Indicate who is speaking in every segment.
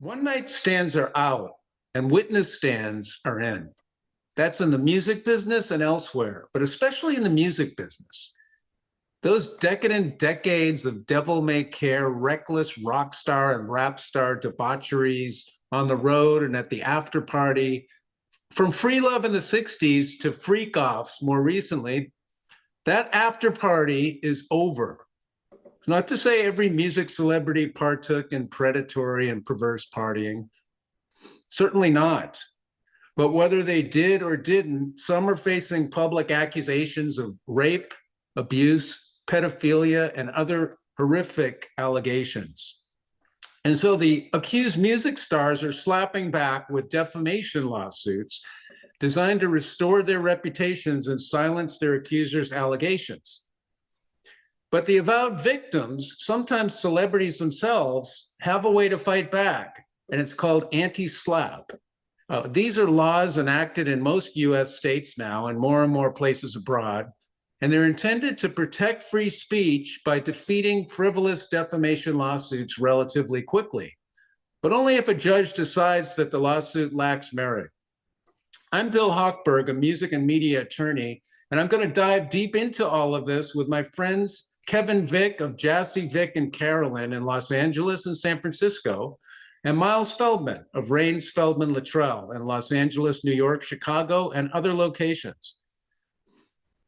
Speaker 1: One night stands are out and witness stands are in. That's in the music business and elsewhere, but especially in the music business. Those decadent decades of devil-may-care, reckless rock star and rap star debaucheries on the road and at the after party, from free love in the 60s to freak offs more recently, that after party is over. It's not to say every music celebrity partook in predatory and perverse partying. Certainly not. But whether they did or didn't, some are facing public accusations of rape, abuse, pedophilia, and other horrific allegations. And so the accused music stars are slapping back with defamation lawsuits designed to restore their reputations and silence their accusers' allegations. But the avowed victims, sometimes celebrities themselves, have a way to fight back, and it's called anti-slap. These are laws enacted in most US states now and more places abroad, and they're intended to protect free speech by defeating frivolous defamation lawsuits relatively quickly, but only if a judge decides that the lawsuit lacks merit. I'm Bill Hochberg, a music and media attorney, and I'm going to dive deep into all of this with my friends Kevin Vick of Jassy Vick Carolan in Los Angeles and San Francisco, and Miles Feldman of Feldman Littrell in Los Angeles, New York, Chicago, and other locations.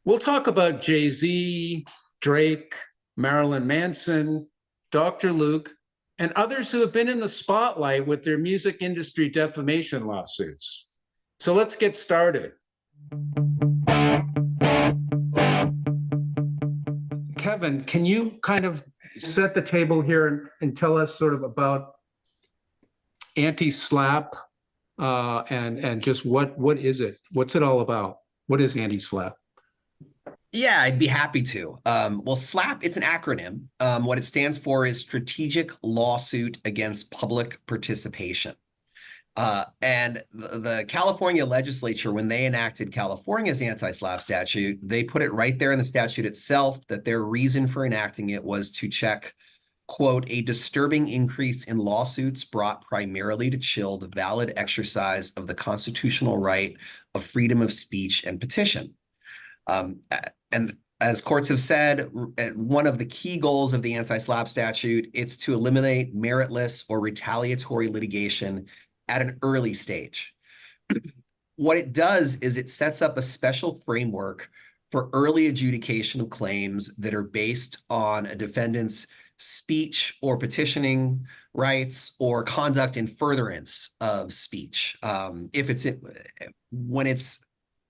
Speaker 1: We'll talk about Jay-Z, Drake, Marilyn Manson, Dr. Luke, and others who have been in the spotlight with their music industry defamation lawsuits. So let's get started. Kevin, can you kind of set the table here and tell us sort of about anti-slap and just what is it? What's it all about? What is anti-slap?
Speaker 2: Yeah, I'd be happy to. Well, SLAP, it's an acronym. What it stands for is Strategic Lawsuit Against Public Participation. And the California legislature, when they enacted California's anti-SLAP statute, they put it right there in the statute itself that their reason for enacting it was to check, quote, a disturbing increase in lawsuits brought primarily to chill the valid exercise of the constitutional right of freedom of speech and petition. And as courts have said, one of the key goals of the anti-SLAP statute, it's to eliminate meritless or retaliatory litigation at an early stage. What it does is it sets up a special framework for early adjudication of claims that are based on a defendant's speech or petitioning rights or conduct in furtherance of speech. When it's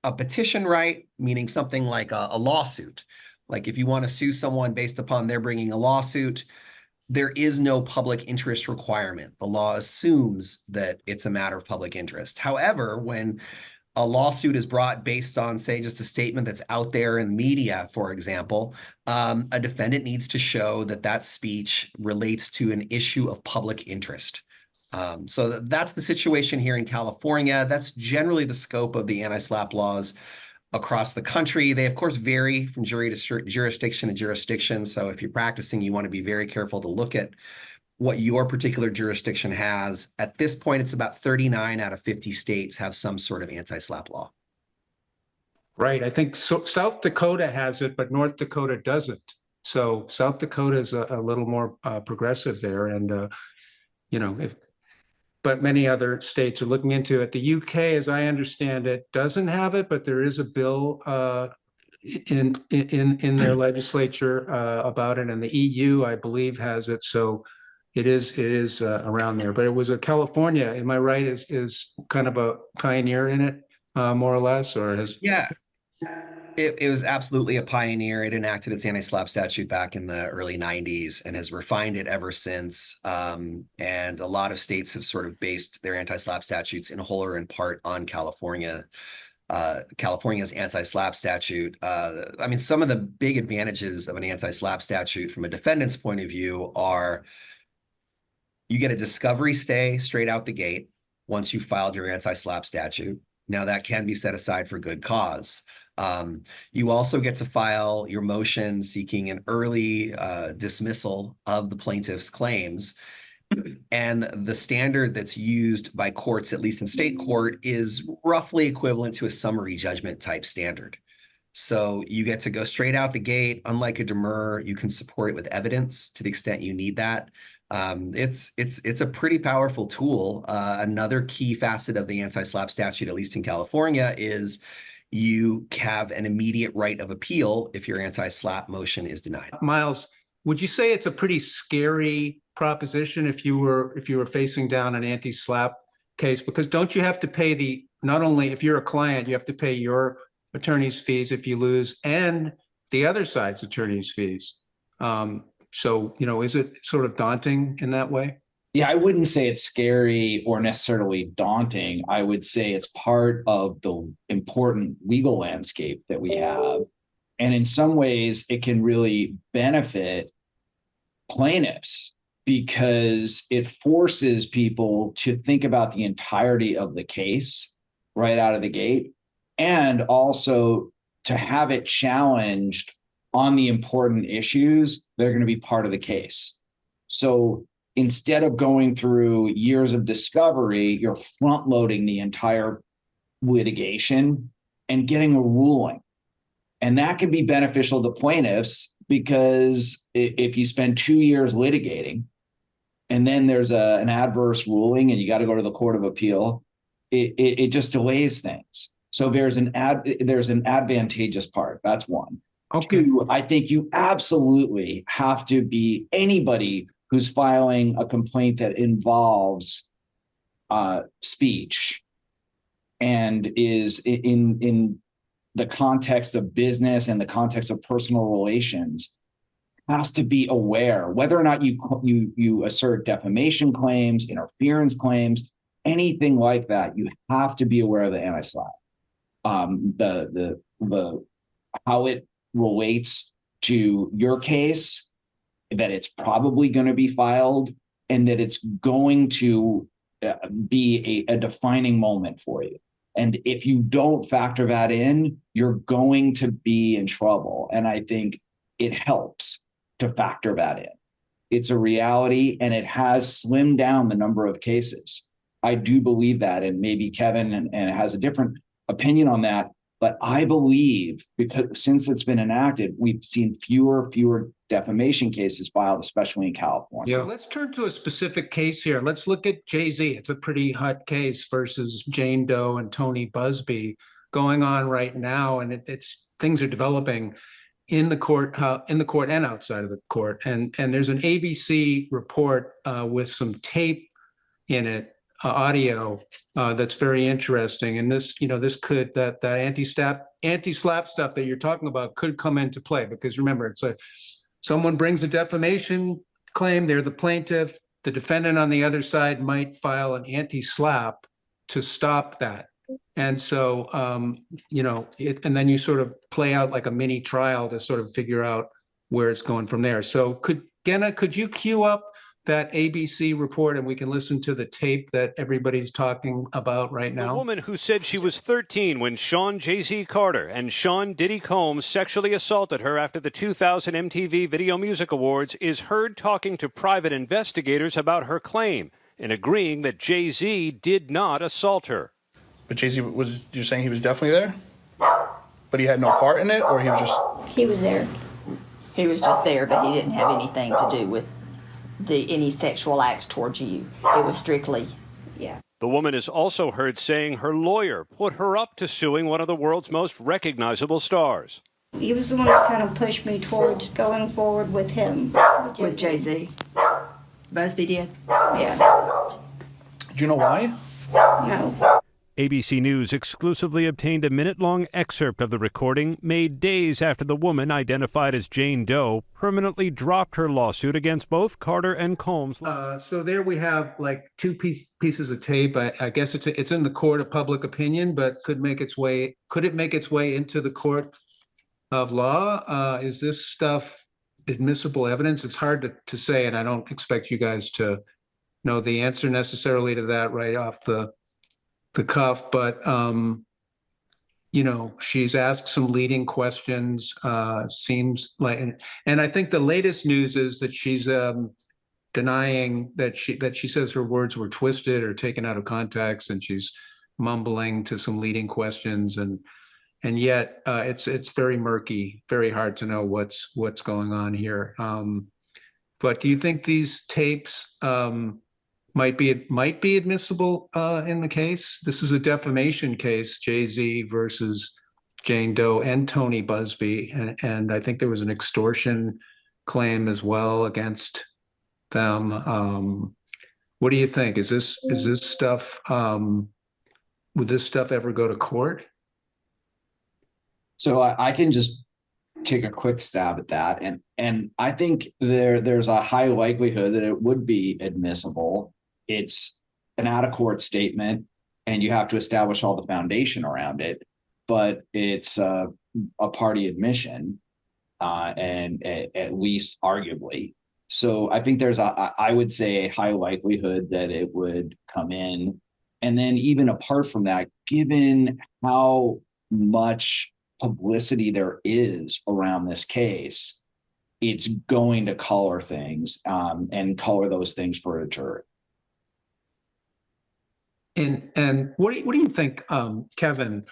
Speaker 2: a petition right, meaning something like a lawsuit, like if you want to sue someone based upon their bringing a lawsuit, there is no public interest requirement. The law assumes that it's a matter of public interest. However, when a lawsuit is brought based on, say, just a statement that's out there in the media, for example, a defendant needs to show that that speech relates to an issue of public interest. So that's the situation here in California. That's generally the scope of the anti-SLAP laws across the country. They, of course, vary from jurisdiction to jurisdiction. So if you're practicing, you want to be very careful to look at what your particular jurisdiction has. At this point, it's about 39 out of 50 states have some sort of anti-SLAP law.
Speaker 1: Right. I think South Dakota has it, but North Dakota doesn't. So South Dakota is a little more progressive there. And, but many other states are looking into it. The UK, as I understand it, doesn't have it, but there is a bill in their legislature about it, and the EU, I believe, has it. So it is around there. But it was a California, am I right? Is kind of a pioneer in it, more or less, or has?
Speaker 2: Yeah. It was absolutely a pioneer. It enacted its anti-SLAP statute back in the early 90s and has refined it ever since. And a lot of states have sort of based their anti-SLAP statutes in whole or in part on California's anti-SLAP statute. I mean, some of the big advantages of an anti-SLAP statute from a defendant's point of view are you get a discovery stay straight out the gate once you filed your anti-SLAP statute. Now that can be set aside for good cause. You also get to file your motion seeking an early dismissal of the plaintiff's claims. And the standard that's used by courts, at least in state court, is roughly equivalent to a summary judgment type standard. So you get to go straight out the gate. Unlike a demur, you can support it with evidence to the extent you need that. It's a pretty powerful tool. Another key facet of the anti-SLAPP statute, at least in California, is you have an immediate right of appeal if your anti-SLAPP motion is denied.
Speaker 1: Miles, would you say it's a pretty scary proposition if you were facing down an anti-SLAPP case? Because don't you have to pay not only if you're a client, you have to pay your attorney's fees if you lose, and the other side's attorney's fees. So, is it sort of daunting in that way?
Speaker 3: Yeah, I wouldn't say it's scary or necessarily daunting. I would say it's part of the important legal landscape that we have. And in some ways, it can really benefit plaintiffs because it forces people to think about the entirety of the case right out of the gate, and also to have it challenged on the important issues that are going to be part of the case. So instead of going through years of discovery, you're front loading the entire litigation and getting a ruling. And that can be beneficial to plaintiffs because if you spend 2 years litigating and then there's an adverse ruling and you got to go to the Court of Appeal, it just delays things. So there's an advantageous part. That's one.
Speaker 1: Okay.
Speaker 3: Two, I think you absolutely have to be anybody who's filing a complaint that involves speech and is in the context of business and the context of personal relations has to be aware whether or not you assert defamation claims, interference claims, anything like that. You have to be aware of the anti-SLAPP. The how it relates to your case, that it's probably going to be filed, and that it's going to be a defining moment for you. And if you don't factor that in, you're going to be in trouble. And I think it helps to factor that in. It's a reality, and it has slimmed down the number of cases. I do believe that, and maybe Kevin and has a different opinion on that. But I believe because since it's been enacted, we've seen fewer defamation cases filed, especially in California.
Speaker 1: Yeah, let's turn to a specific case here. Let's look at Jay-Z. It's a pretty hot case versus Jane Doe and Tony Busby going on right now, and it's things are developing in the court and outside of the court. And there's an ABC report with some tape in it. Audio that's very interesting, and this could that anti-SLAPP stuff that you're talking about could come into play, because remember, it's someone brings a defamation claim, they're the plaintiff, the defendant on the other side might file an anti-SLAPP to stop that, and so and then you sort of play out like a mini trial to sort of figure out where it's going from there. So could you queue up that ABC report and we can listen to the tape that everybody's talking about right now?
Speaker 4: The woman who said she was 13 when Sean Jay-Z Carter and Sean Diddy Combs sexually assaulted her after the 2000 MTV Video Music Awards is heard talking to private investigators about her claim and agreeing that Jay-Z did not assault her.
Speaker 5: But Jay-Z you're saying he was definitely there? But he had no part in it, or he was just...
Speaker 6: He was there. He was just there, but he didn't have anything to do with any sexual acts towards you. It was strictly, yeah.
Speaker 4: The woman is also heard saying her lawyer put her up to suing one of the world's most recognizable stars.
Speaker 7: He was the one that kind of pushed me towards going forward with him.
Speaker 6: With Jay-Z. Busby did?
Speaker 7: Yeah.
Speaker 5: Do you know why?
Speaker 7: No.
Speaker 4: ABC News exclusively obtained a minute-long excerpt of the recording made days after the woman, identified as Jane Doe, permanently dropped her lawsuit against both Carter and Combs.
Speaker 1: So there we have like two pieces of tape. I guess it's in the court of public opinion, but could it make its way into the court of law? Is this stuff admissible evidence? It's hard to say, and I don't expect you guys to know the answer necessarily to that right off the cuff, but she's asked some leading questions. Seems like, and I think the latest news is that she's denying that she says her words were twisted or taken out of context, and she's mumbling to some leading questions, and yet it's very murky, very hard to know what's going on here. But do you think these tapes might be admissible in the case? This is a defamation case, Jay-Z versus Jane Doe and Tony Busby, and I think there was an extortion claim as well against them. What do you think? Is this stuff? Would this stuff ever go to court?
Speaker 3: So I can just take a quick stab at that, and I think there's a high likelihood that it would be admissible. It's an out-of-court statement, and you have to establish all the foundation around it, but it's a party admission, and at least arguably. So I think there's I would say a high likelihood that it would come in. And then even apart from that, given how much publicity there is around this case, it's going to color things and color those things for a jury.
Speaker 1: And what do you think, Kevin?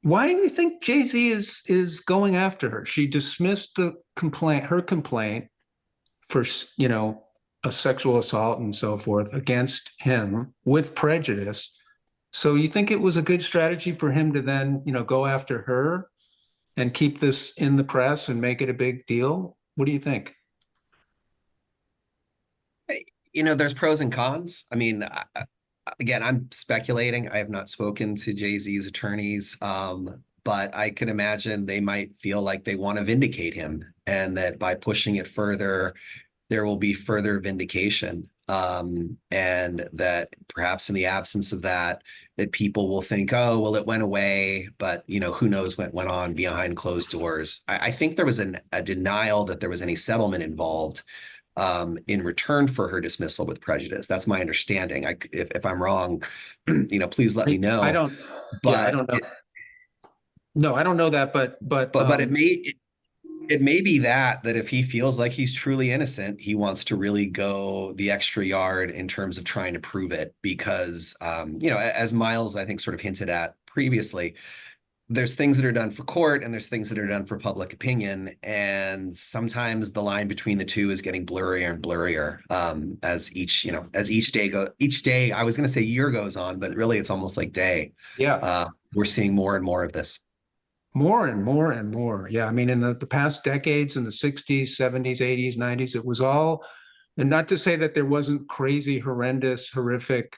Speaker 1: Why do you think Jay-Z is going after her? She dismissed her complaint for, a sexual assault and so forth against him with prejudice. So you think it was a good strategy for him to then, go after her and keep this in the press and make it a big deal? What do you think?
Speaker 2: There's pros and cons. I mean, again, I'm speculating. I have not spoken to Jay-Z's attorneys, but I can imagine they might feel like they want to vindicate him, and that by pushing it further, there will be further vindication, and that perhaps in the absence of that people will think, oh, well, it went away, but who knows what went on behind closed doors. I think there was a denial that there was any settlement involved in return for her dismissal with prejudice. That's my understanding. If I'm wrong, please let me know.
Speaker 1: I don't know. No, I don't know that, but
Speaker 2: it may be that if he feels like he's truly innocent, he wants to really go the extra yard in terms of trying to prove it, because as Miles, I think, sort of hinted at previously, there's things that are done for court and there's things that are done for public opinion, and sometimes the line between the two is getting blurrier and blurrier as each day, I was going to say year goes on, but really it's almost like day.
Speaker 1: Yeah,
Speaker 2: we're seeing more and more of this.
Speaker 1: More and more and more. Yeah. I mean, in the past decades, in the 60s, 70s, 80s, 90s, it was all, and not to say that there wasn't crazy, horrendous, horrific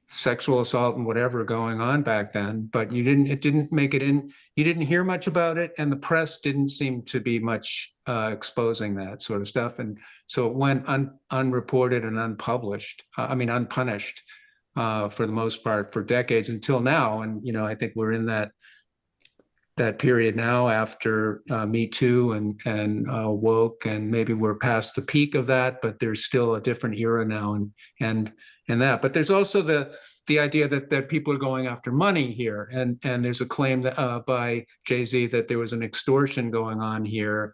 Speaker 1: sexual assault and whatever going on back then, but it didn't make it in, you didn't hear much about it, and the press didn't seem to be much exposing that sort of stuff. And so it went unreported and unpunished for the most part for decades until now. And, I think we're in that period now after Me Too and woke, and maybe we're past the peak of that, but there's still a different era now and that. But there's also the idea that people are going after money here, and there's a claim that, by Jay-Z that there was an extortion going on here.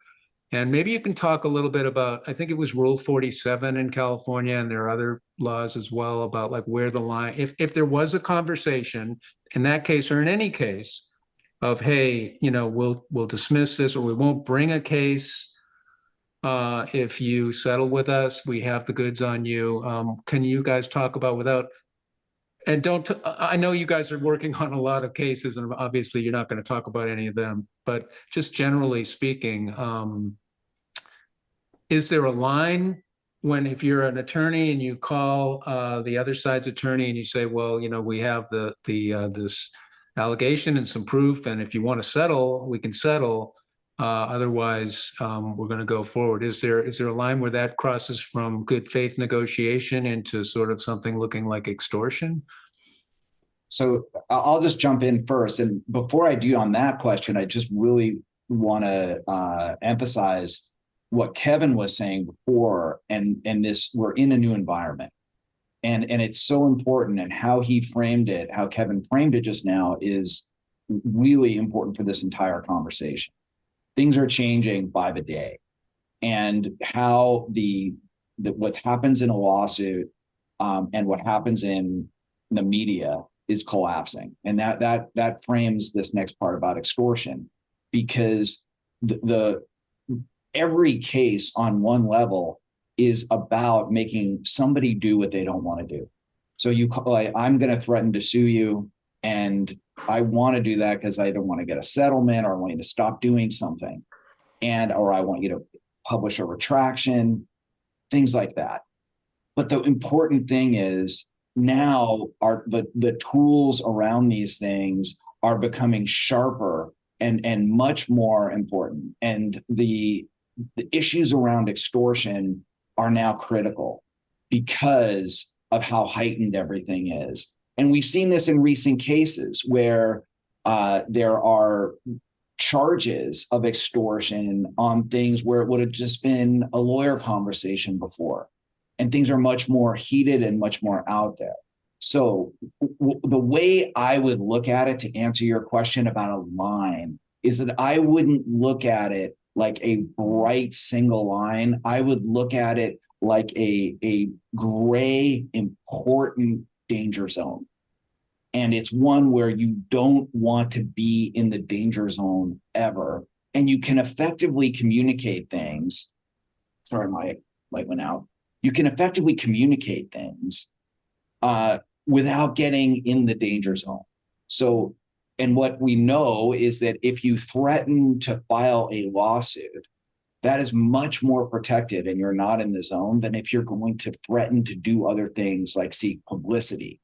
Speaker 1: And maybe you can talk a little bit about, I think it was Rule 47 in California, and there are other laws as well about like where the line, if there was a conversation in that case or in any case, of, hey, we'll dismiss this, or we won't bring a case if you settle with us. We have the goods on you. Can you guys talk about I know you guys are working on a lot of cases, and obviously you're not going to talk about any of them, but just generally speaking, is there a line if you're an attorney and you call the other side's attorney and you say, well, we have this allegation and some proof, and if you want to settle, we can settle. Otherwise, we're going to go forward. Is there a line where that crosses from good faith negotiation into sort of something looking like extortion?
Speaker 3: So I'll just jump in first. And before I do on that question, I just really want to emphasize what Kevin was saying before, and this, we're in a new environment. And it's so important, and how Kevin framed it just now is really important for this entire conversation. Things are changing by the day, and how the what happens in a lawsuit and what happens in the media is collapsing. And that frames this next part about extortion, because every case on one level is about making somebody do what they don't want to do. So I'm going to threaten to sue you, and I want to do that because I don't want to get a settlement, or I want you to stop doing something, or I want you to publish a retraction, things like that. But the important thing is now the tools around these things are becoming sharper and much more important. And the issues around extortion are now critical because of how heightened everything is. And we've seen this in recent cases where there are charges of extortion on things where it would have just been a lawyer conversation before. And things are much more heated and much more out there. So the way I would look at it, to answer your question about a line, is that I wouldn't look at it like a bright single line. I would look at it like a gray, important danger zone. And it's one where you don't want to be in the danger zone ever. And you can effectively communicate things. Sorry, my light went out. You can effectively communicate things without getting in the danger zone. So, and what we know is that if you threaten to file a lawsuit, that is much more protected and you're not in the zone than if you're going to threaten to do other things like seek publicity.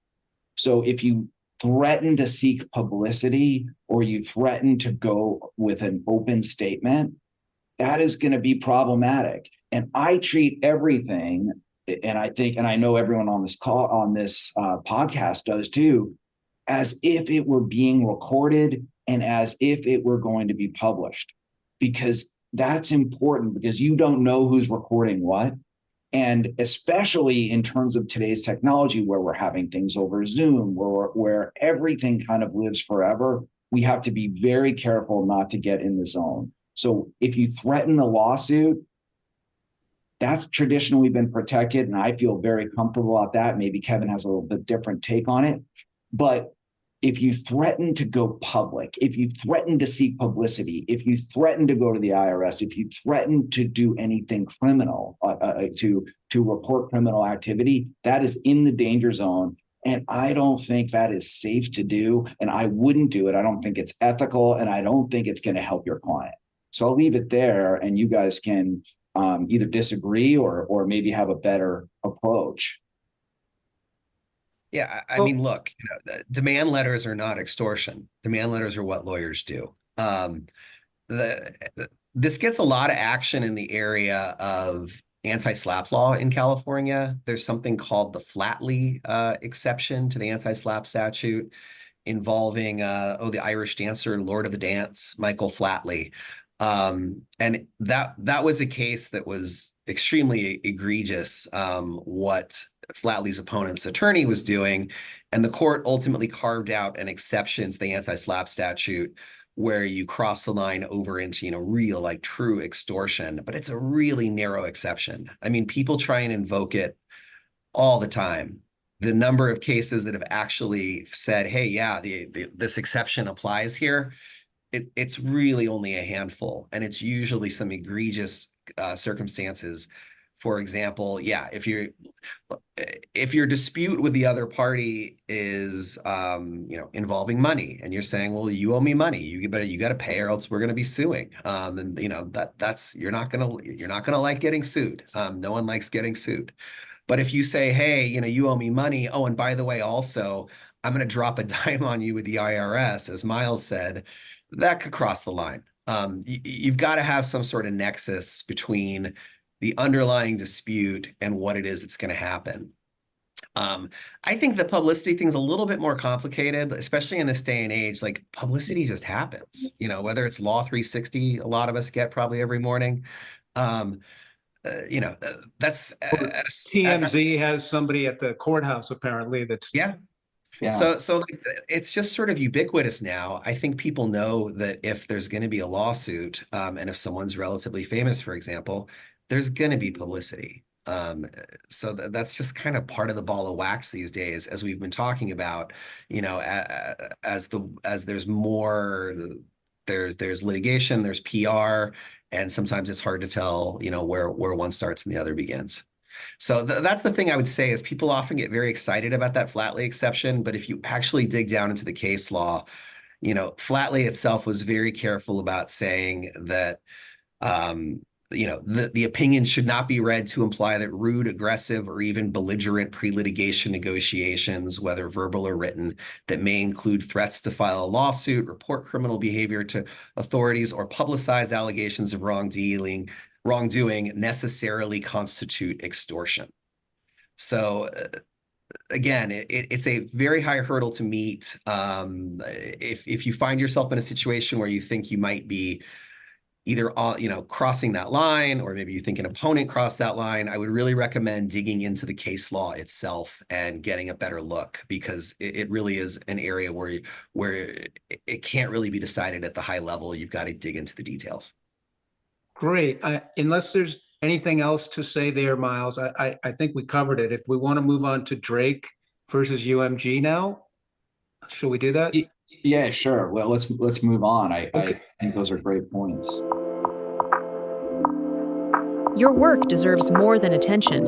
Speaker 3: So if you threaten to seek publicity, or you threaten to go with an open statement, that is going to be problematic. And I treat everything, and I think, and I know everyone on this call, on this podcast does too, as if it were being recorded and as if it were going to be published, because that's important, because you don't know who's recording what. And especially in terms of today's technology, where we're having things over Zoom, where everything kind of lives forever, we have to be very careful not to get in the zone. So if you threaten a lawsuit, that's traditionally been protected, and I feel very comfortable about that. Maybe Kevin has a little bit different take on it. But if you threaten to go public, if you threaten to seek publicity, if you threaten to go to the IRS, if you threaten to do anything criminal, to report criminal activity, that is in the danger zone. And I don't think that is safe to do. And I wouldn't do it. I don't think it's ethical, and I don't think it's going to help your client. So I'll leave it there, and you guys can either disagree or maybe have a better approach.
Speaker 2: Yeah, I mean, look, demand letters are not extortion. Demand letters are what lawyers do. This gets a lot of action in the area of anti-SLAPP law in California. There's something called the Flatley exception to the anti-SLAPP statute, involving the Irish dancer, Lord of the Dance, Michael Flatley. And that was a case that was extremely egregious, what Flatley's opponent's attorney was doing, and the court ultimately carved out an exception to the anti-SLAPP statute where you cross the line over into, real, like, true extortion, but it's a really narrow exception. I mean, people try and invoke it all the time. The number of cases that have actually said, hey, yeah, this exception applies here, it's really only a handful, and it's usually some egregious circumstances. For example, yeah, if your dispute with the other party is involving money, and you're saying, well, you owe me money, you got to pay, or else we're going to be suing. And that's you're not gonna like getting sued. No one likes getting sued. But if you say, hey, you owe me money. Oh, and by the way, also, I'm going to drop a dime on you with the IRS, as Miles said, that could cross the line. You've got to have some sort of nexus between the underlying dispute and what it is that's going to happen. I think the publicity thing's a little bit more complicated, especially in this day and age. Like, publicity just happens, whether it's Law 360, a lot of us get probably every morning. That's
Speaker 1: TMZ has somebody at the courthouse apparently that's
Speaker 2: yeah. So like, it's just sort of ubiquitous now. I think people know that if there's going to be a lawsuit, and if someone's relatively famous, for example, there's going to be publicity. So that's just kind of part of the ball of wax these days, as we've been talking about, you know, as there's more, there's litigation, there's PR, and sometimes it's hard to tell, you know, where one starts and the other begins. So that's the thing I would say is people often get very excited about that Flatley exception, but if you actually dig down into the case law, you know, Flatley itself was very careful about saying that, you know, the opinion should not be read to imply that rude, aggressive, or even belligerent pre-litigation negotiations, whether verbal or written, that may include threats to file a lawsuit, report criminal behavior to authorities, or publicize allegations of wrongdoing necessarily constitute extortion. So again, it's a very high hurdle to meet. If you find yourself in a situation where you think you might be either you know, crossing that line, or maybe you think an opponent crossed that line, I would really recommend digging into the case law itself and getting a better look, because it really is an area where it can't really be decided at the high level. You've got to dig into the details.
Speaker 1: Great. Unless there's anything else to say there, Miles, I think we covered it. If we want to move on to Drake versus UMG now, shall we do that?
Speaker 3: Yeah, sure. Well, let's move on.
Speaker 1: Okay.
Speaker 3: I think those are great points.
Speaker 8: Your work deserves more than attention.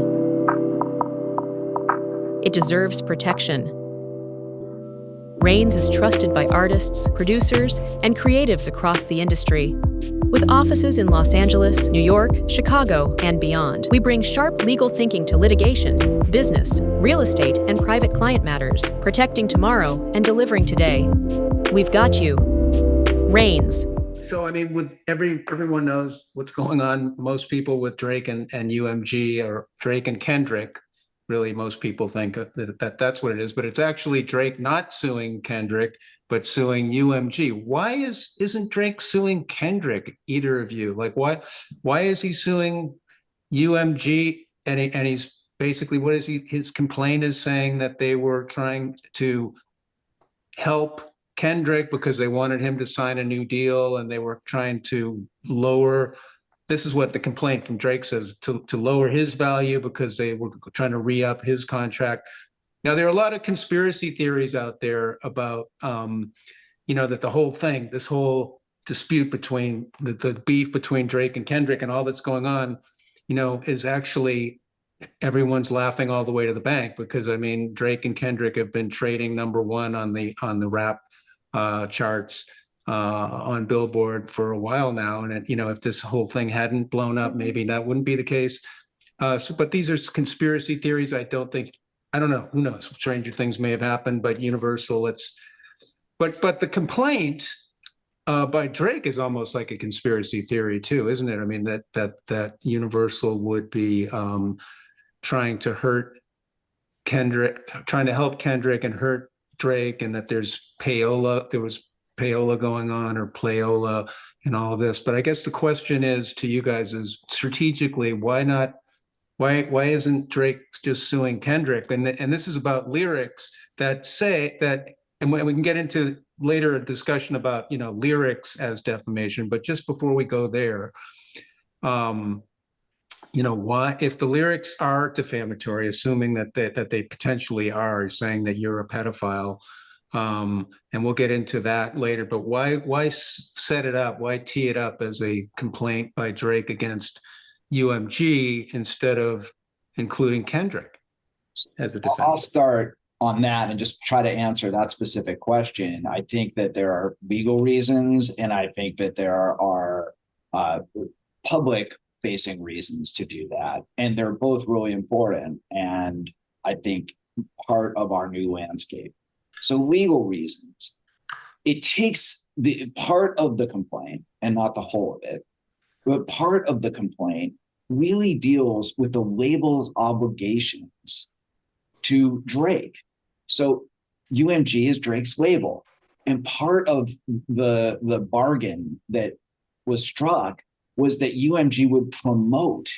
Speaker 8: It deserves protection. Rains is trusted by artists, producers, and creatives across the industry. With offices in Los Angeles, New York, Chicago, and beyond, we bring sharp legal thinking to litigation, business, real estate, and private client matters, protecting tomorrow and delivering today. We've got you. Rains.
Speaker 1: So, I mean, with everyone knows what's going on. Most people with Drake and UMG, or Drake and Kendrick, really most people think that's what it is, but it's actually Drake not suing Kendrick, but suing UMG. Why isn't Drake suing Kendrick, either of you? Like, why is he suing UMG? And he's basically, what is his complaint is saying that they were trying to help Kendrick because they wanted him to sign a new deal, and they were trying to lower, this is what the complaint from Drake says, to lower his value because they were trying to re-up his contract. Now, there are a lot of conspiracy theories out there about, you know, that the whole thing, this whole dispute between the beef between Drake and Kendrick and all that's going on, you know, is actually, everyone's laughing all the way to the bank, because I mean, Drake and Kendrick have been trading #1 on the rap charts on Billboard for a while now. And you know, if this whole thing hadn't blown up, maybe that wouldn't be the case. But these are conspiracy theories. I don't know. Who knows? Stranger things may have happened, but Universal, but the complaint by Drake is almost like a conspiracy theory too, isn't it? I mean, that Universal would be trying to hurt Kendrick, trying to help Kendrick and hurt Drake, and that there was payola going on, or playola, and all of this. But I guess the question is to you guys is, strategically, why isn't Drake just suing Kendrick? And this is about lyrics that say that, and we can get into later a discussion about, you know, lyrics as defamation. But just before we go there, you know, why, if the lyrics are defamatory, assuming that they potentially are, saying that you're a pedophile, and we'll get into that later, but why set it up? Why tee it up as a complaint by Drake against UMG instead of including Kendrick as a defense?
Speaker 3: I'll start on that and just try to answer that specific question. I think that there are legal reasons, and I think that there are public facing reasons to do that. And they're both really important, and I think part of our new landscape. So legal reasons, it takes the part of the complaint, and not the whole of it, but part of the complaint really deals with the label's obligations to Drake. So UMG is Drake's label. And part of the bargain that was struck was that UMG would promote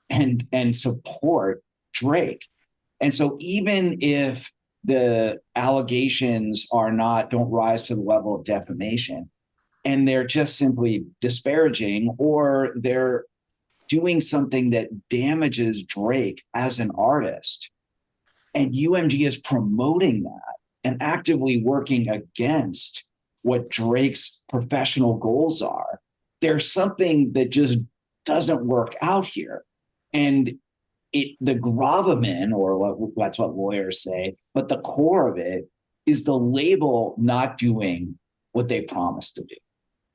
Speaker 3: and support Drake. And so even if the allegations don't rise to the level of defamation, and they're just simply disparaging, or they're doing something that damages Drake as an artist. And UMG is promoting that and actively working against what Drake's professional goals are. There's something that just doesn't work out here. And the gravamen, or that's what lawyers say, but the core of it is the label not doing what they promised to do.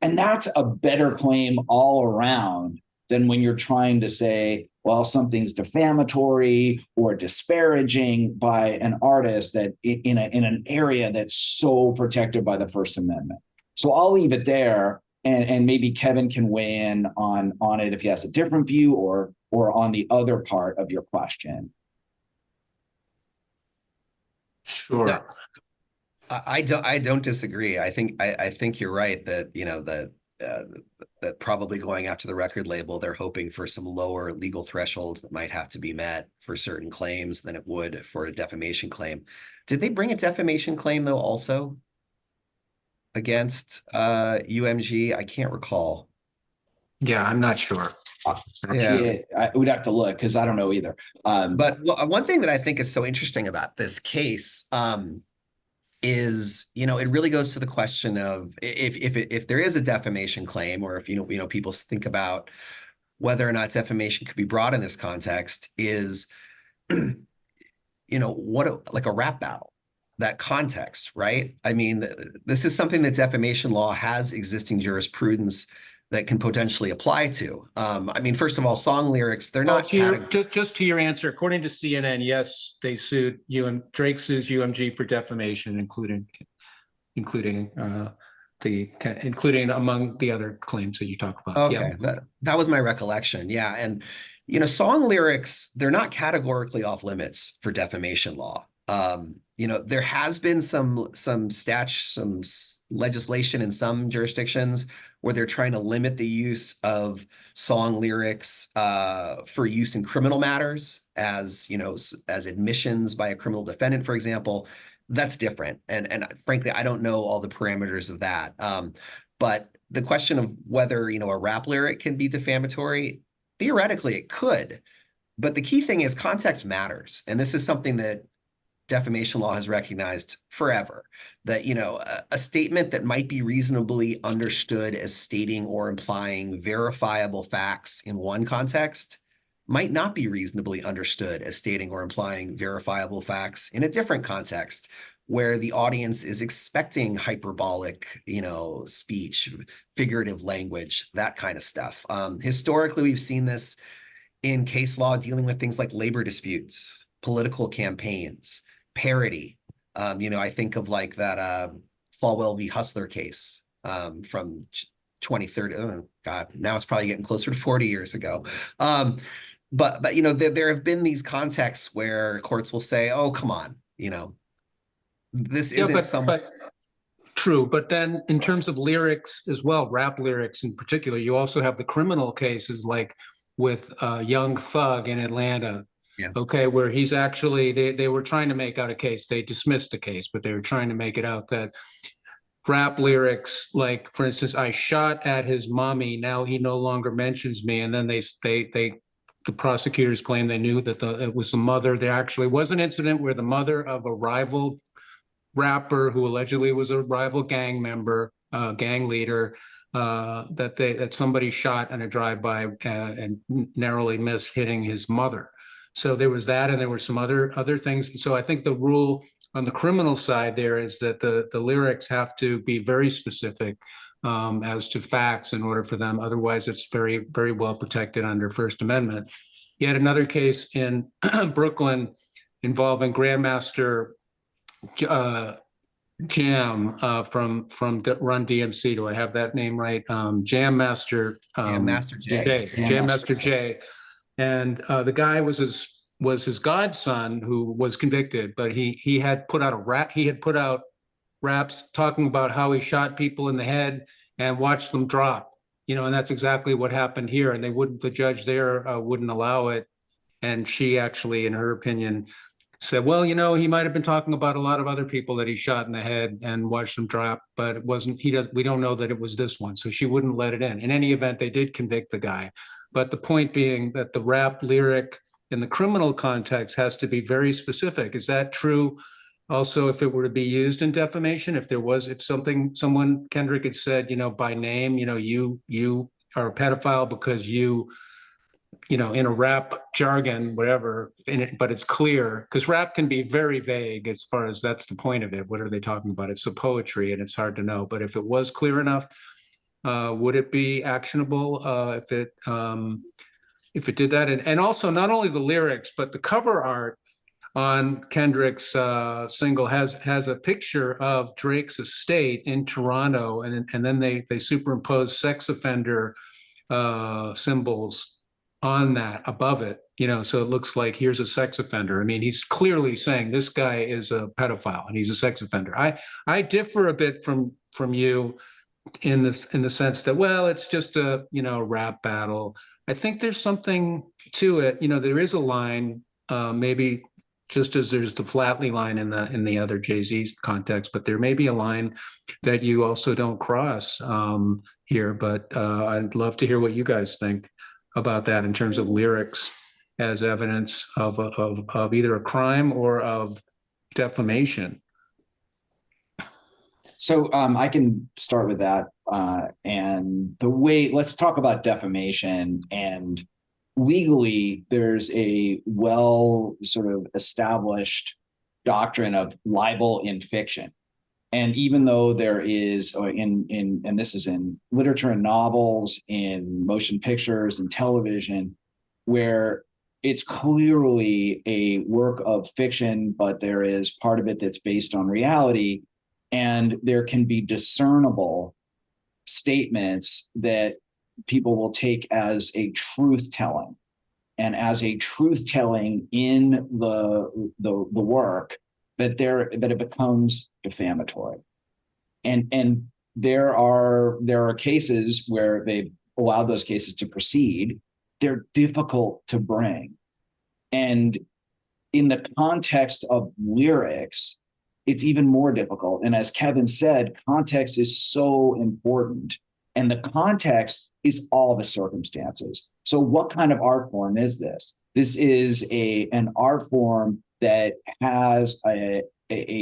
Speaker 3: And that's a better claim all around than when you're trying to say, well, something's defamatory or disparaging by an artist that in an area that's so protected by the First Amendment. So I'll leave it there, and maybe Kevin can weigh in on it if he has a different view, or on the other part of your question.
Speaker 1: Sure.
Speaker 2: No, I don't disagree. I think you're right that, you know, that probably going after the record label, they're hoping for some lower legal thresholds that might have to be met for certain claims than it would for a defamation claim. Did they bring a defamation claim though also against UMG? I can't recall.
Speaker 1: Yeah, I'm not sure.
Speaker 3: Yeah, I would have to look because I don't know either.
Speaker 2: But one thing that I think is so interesting about this case is, you know, it really goes to the question of if there is a defamation claim, or if, you know, people think about whether or not defamation could be brought in this context, is, you know, like a rap battle, that context, right? I mean, this is something that defamation law has existing jurisprudence that can potentially apply to. I mean, first of all, song lyrics, they're not
Speaker 1: just to your answer, according to CNN, yes, they sued Drake sues UMG for defamation, including among the other claims that you talk about.
Speaker 2: Okay,
Speaker 1: yeah.
Speaker 2: that was my recollection. Yeah, and you know, song lyrics, they're not categorically off limits for defamation law. You know, there has been some legislation in some jurisdictions where they're trying to limit the use of song lyrics for use in criminal matters, as, you know, as admissions by a criminal defendant, for example. That's different. And frankly, I don't know all the parameters of that. But the question of whether, you know, a rap lyric can be defamatory, theoretically it could. But the key thing is context matters. And this is something that defamation law has recognized forever, that, you know, a statement that might be reasonably understood as stating or implying verifiable facts in one context might not be reasonably understood as stating or implying verifiable facts in a different context, where the audience is expecting hyperbolic, you know, speech, figurative language, that kind of stuff. Historically, we've seen this in case law dealing with things like labor disputes, political campaigns, parody. You know, I think of like that Falwell v. Hustler case from 2030. Oh God, now it's probably getting closer to 40 years ago. But you know, there have been these contexts where courts will say, "Oh, come on, you know, this isn't
Speaker 1: True, but then in terms of lyrics as well, rap lyrics in particular, you also have the criminal cases like with Young Thug in Atlanta.
Speaker 2: Yeah.
Speaker 1: Okay, where he's actually, they were trying to make out a case. They dismissed the case, but they were trying to make it out that rap lyrics, like for instance, I shot at his mommy, now he no longer mentions me. And then the prosecutors claimed they knew that it was the mother. There actually was an incident where the mother of a rival rapper who allegedly was a rival gang member, gang leader, that somebody shot in a drive-by and narrowly missed hitting his mother. So there was that, and there were some other things. So I think the rule on the criminal side there is that the lyrics have to be very specific as to facts in order for them. Otherwise, it's very, very well protected under First Amendment. You had another case in Brooklyn involving Grandmaster Jam from Run DMC. Do I have that name right? Jam Master Jay. And the guy was his godson who was convicted, but he had put out raps talking about how he shot people in the head and watched them drop. You know, and that's exactly what happened here. And the judge there wouldn't allow it. And she actually, in her opinion, said, well, you know, he might have been talking about a lot of other people that he shot in the head and watched them drop, but it wasn't, we don't know that it was this one. So she wouldn't let it in. In any event, they did convict the guy. But the point being that the rap lyric in the criminal context has to be very specific. Is that true? Also, if it were to be used in defamation, if someone, Kendrick had said, by name, you are a pedophile because in a rap jargon, whatever, but it's clear, because rap can be very vague as far as that's the point of it. What are they talking about? It's a poetry and it's hard to know. But if it was clear enough, would it be actionable if it did that? And also not only the lyrics, but the cover art on Kendrick's single has a picture of Drake's estate in Toronto, and then they superimpose sex offender symbols on that above it, so it looks like here's a sex offender. I mean, he's clearly saying this guy is a pedophile and he's a sex offender. I differ a bit from you in the sense that, well, it's just a rap battle. I think there's something to it. There is a line, maybe just as there's the Flatley line in the other Jay-Z context, but there may be a line that you also don't cross here. But I'd love to hear what you guys think about that in terms of lyrics as evidence of either a crime or of defamation.
Speaker 3: So I can start with that. And let's talk about defamation. And legally, there's a well sort of established doctrine of libel in fiction. And even though there is and this is in literature and novels, in motion pictures and television, where it's clearly a work of fiction, but there is part of it that's based on reality, and there can be discernible statements that people will take as a truth telling, and as a truth telling in the work, that it becomes defamatory. And there are cases where they've allowed those cases to proceed. They're difficult to bring. And in the context of lyrics, it's even more difficult. And as Kevin said, context is so important. And the context is all the circumstances. So what kind of art form is this? This is an art form that has a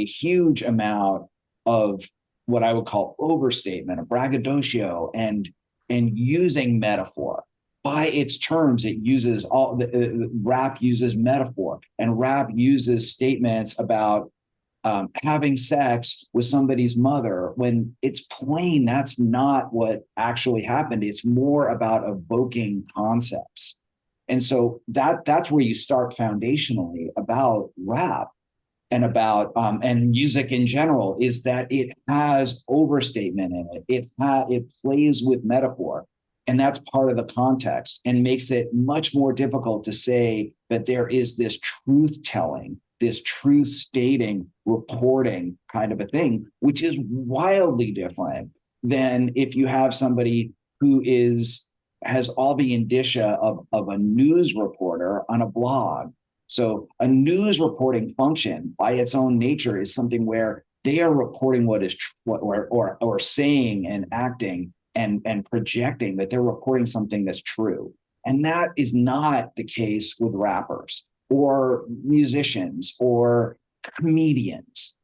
Speaker 3: huge amount of what I would call overstatement, a braggadocio, and using metaphor. By its terms, it uses rap uses metaphor, and rap uses statements about having sex with somebody's mother, when it's plain that's not what actually happened. It's more about evoking concepts. And so that's where you start foundationally about rap and about and music in general, is that it has overstatement in it. It plays with metaphor, and that's part of the context, and makes it much more difficult to say that there is this truth telling, this truth stating, reporting kind of a thing, which is wildly different than if you have somebody who has all the indicia of a news reporter on a blog. So a news reporting function by its own nature is something where they are reporting what is or saying and acting and projecting that they're reporting something that's true. And that is not the case with rappers or musicians or comedians.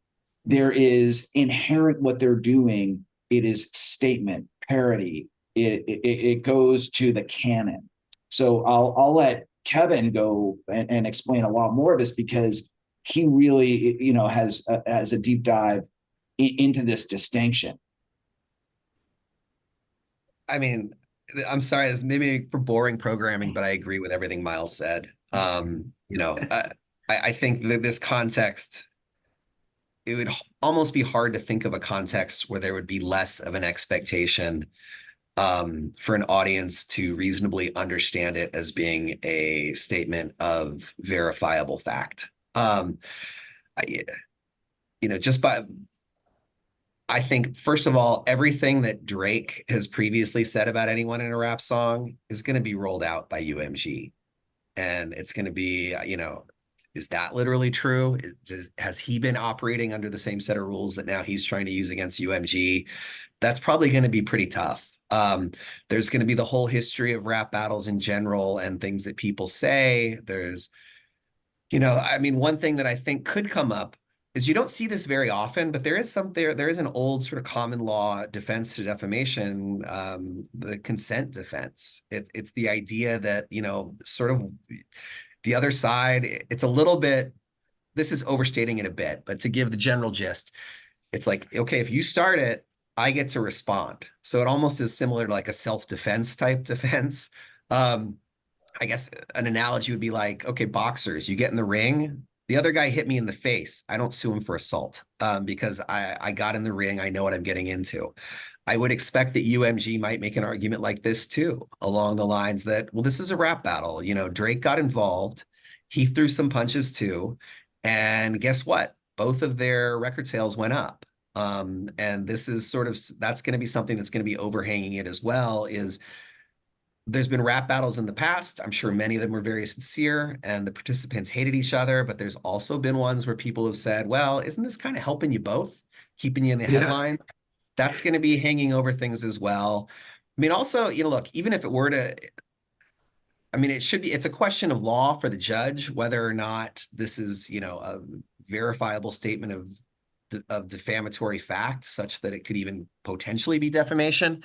Speaker 3: There is inherent what they're doing. It is statement, parody. It goes to the canon. So I'll let Kevin go and explain a lot more of this, because he really, has a deep dive into this distinction.
Speaker 2: I mean, I'm sorry, it's maybe for boring programming, but I agree with everything Miles said. I think that this context, it would almost be hard to think of a context where there would be less of an expectation for an audience to reasonably understand it as being a statement of verifiable fact. I think, first of all, everything that Drake has previously said about anyone in a rap song is going to be rolled out by UMG. And it's going to be, is that literally true? Has he been operating under the same set of rules that now he's trying to use against UMG? That's probably going to be pretty tough. There's going to be the whole history of rap battles in general and things that people say. There's, I mean, one thing that I think could come up is you don't see this very often, but there is an old sort of common law defense to defamation, the consent defense. It's the idea that, sort of the other side, it's a little bit, this is overstating it a bit, but to give the general gist, it's like, okay, if you start it, I get to respond. So it almost is similar to like a self-defense type defense. I guess an analogy would be like, okay, boxers, you get in the ring, the other guy hit me in the face. I don't sue him for assault because I got in the ring. I know what I'm getting into. I would expect that UMG might make an argument like this too, along the lines that, well, this is a rap battle. Drake got involved. He threw some punches too. And guess what? Both of their record sales went up. And this is that's going to be something that's going to be overhanging it as well, is there's been rap battles in the past. I'm sure many of them were very sincere and the participants hated each other, but there's also been ones where people have said, well, isn't this kind of helping you both, keeping you in the headline? That's going to be hanging over things as well. I mean, also, look, even if it were to, I mean, it's a question of law for the judge, whether or not this is, a verifiable statement of defamatory facts such that it could even potentially be defamation.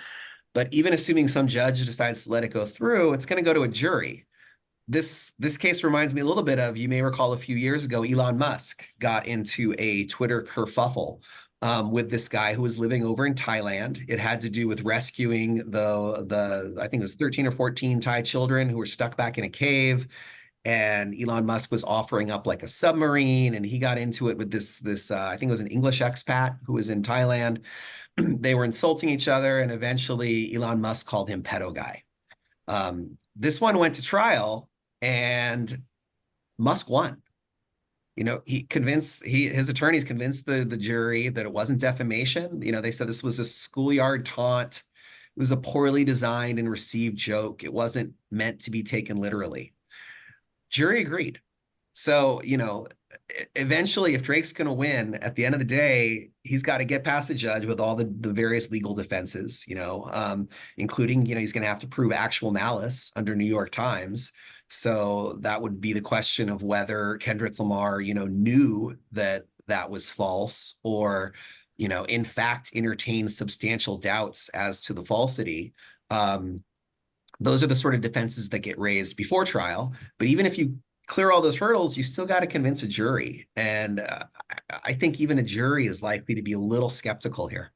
Speaker 2: But even assuming some judge decides to let it go through, it's going to go to a jury. This case reminds me a little bit of, you may recall a few years ago, Elon Musk got into a Twitter kerfuffle with this guy who was living over in Thailand. It had to do with rescuing I think it was 13 or 14 Thai children who were stuck back in a cave. And Elon Musk was offering up like a submarine, and he got into it with this I think it was an English expat who was in Thailand. They were insulting each other, and eventually Elon Musk called him pedo guy. This one went to trial, and Musk won. His attorneys convinced the jury that it wasn't defamation. They said this was a schoolyard taunt. It was a poorly designed and received joke. It wasn't meant to be taken literally. Jury agreed. So, eventually, if Drake's going to win, at the end of the day, he's got to get past the judge with all the various legal defenses, including, he's going to have to prove actual malice under New York Times. So that would be the question of whether Kendrick Lamar, knew that was false, or, in fact, entertained substantial doubts as to the falsity. Those are the sort of defenses that get raised before trial. But even if you clear all those hurdles, you still got to convince a jury. And I think even a jury is likely to be a little skeptical here.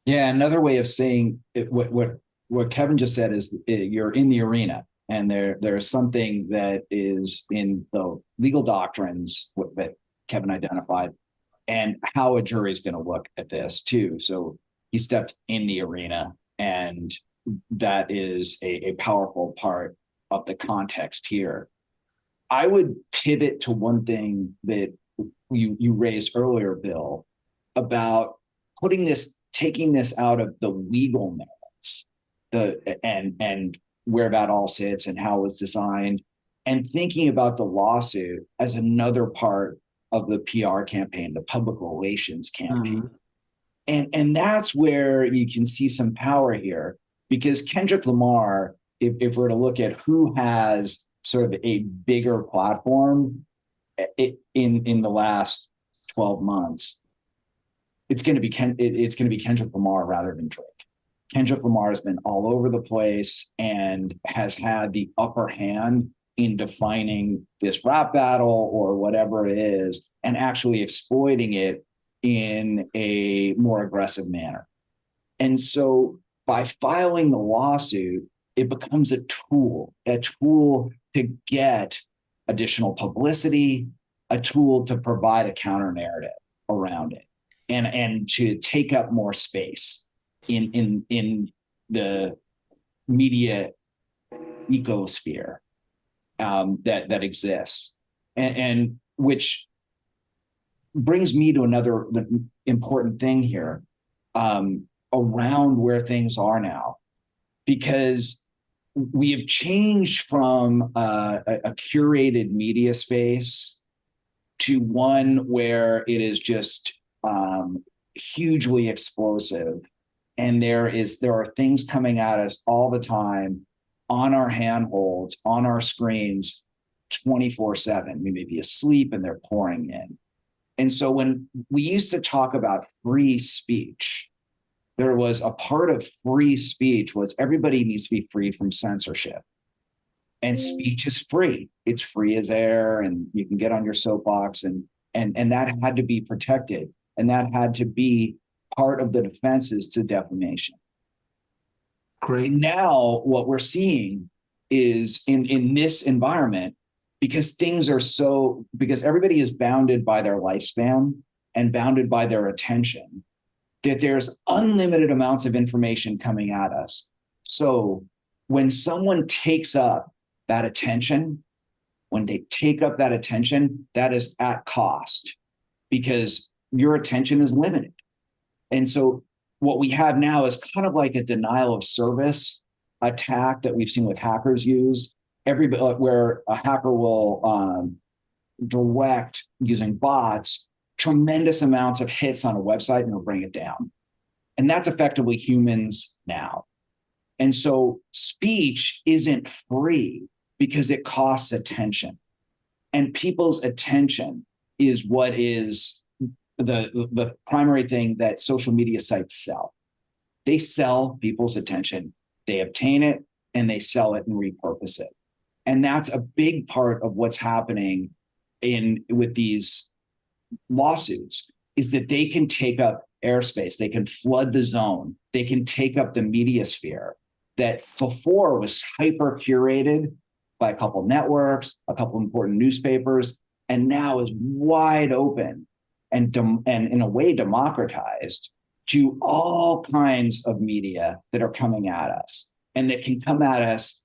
Speaker 3: Yeah, another way of saying it, what Kevin just said is you're in the arena, and there's something that is in the legal doctrines that Kevin identified, and how a jury is going to look at this too. So he stepped in the arena, and that is a powerful part of the context here. I would pivot to one thing that you raised earlier, Bill, about taking this out of the legal merits, and where that all sits and how it was designed, and thinking about the lawsuit as another part of the PR campaign, the public relations campaign. Mm-hmm. And that's where you can see some power here, because Kendrick Lamar, if we're to look at who has sort of a bigger platform in the last 12 months, it's going to be Kendrick Lamar rather than Drake. Kendrick Lamar has been all over the place and has had the upper hand in defining this rap battle or whatever it is, and actually exploiting it in a more aggressive manner. And so by filing the lawsuit, it becomes a tool to get additional publicity, a tool to provide a counter narrative around it, and to take up more space in the media ecosphere that exists, and which brings me to another important thing here around where things are now, because we have changed from a curated media space to one where it is just hugely explosive And there are things coming at us all the time on our handholds, on our screens, 24/7. We may be asleep and they're pouring in. And so when we used to talk about free speech, there was a part of free speech was everybody needs to be free from censorship. And speech is free. It's free as air, and you can get on your soapbox, and that had to be protected. And that had to be part of the defenses to defamation.
Speaker 1: Great.
Speaker 3: Now what we're seeing is in this environment, because everybody is bounded by their lifespan and bounded by their attention, that there's unlimited amounts of information coming at us. So when someone takes up that attention, that is at cost, because your attention is limited. And so what we have now is kind of like a denial of service attack that we've seen with hackers use. Where a hacker will direct, using bots, tremendous amounts of hits on a website, and it'll bring it down. And that's effectively humans now. And so speech isn't free because it costs attention. And people's attention is what is the primary thing that social media sites sell. They sell people's attention, they obtain it, and they sell it and repurpose it. And that's a big part of what's happening with these lawsuits, is that they can take up airspace, they can flood the zone, they can take up the media sphere that before was hyper curated by a couple networks, a couple important newspapers, and now is wide open and in a way democratized to all kinds of media that are coming at us, and that can come at us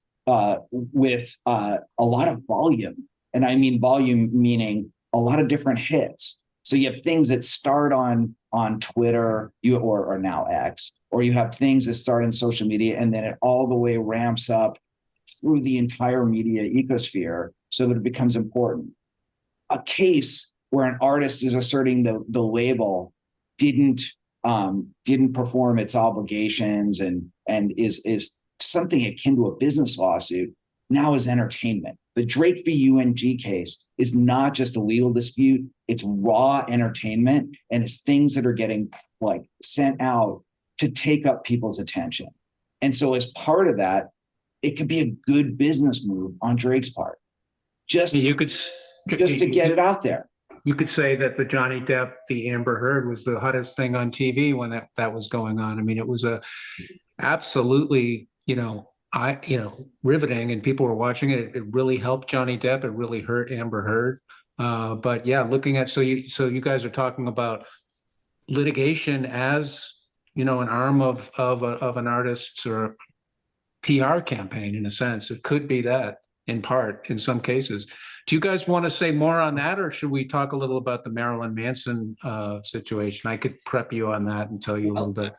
Speaker 3: with a lot of volume. And I mean volume meaning a lot of different hits. So you have things that start on Twitter or now X, or you have things that start in social media, and then it all the way ramps up through the entire media ecosphere so that it becomes important. A case where an artist is asserting the label didn't perform its obligations and is something akin to a business lawsuit, now is entertainment. The Drake v. UNG case is not just a legal dispute, it's raw entertainment, and it's things that are getting sent out to take up people's attention. And so as part of that, it could be a good business move on Drake's part, just to get it out there.
Speaker 1: You could say that the Johnny Depp v. Amber Heard was the hottest thing on TV when that was going on. I mean, it was absolutely, riveting, and people were watching it. It really helped Johnny Depp. It really hurt Amber Heard. But yeah, looking at, so you guys are talking about litigation as, an arm of an artist's or PR campaign, in a sense. It could be that in part, in some cases. Do you guys want to say more on that, or should we talk a little about the Marilyn Manson situation? I could prep you on that and tell you a little bit.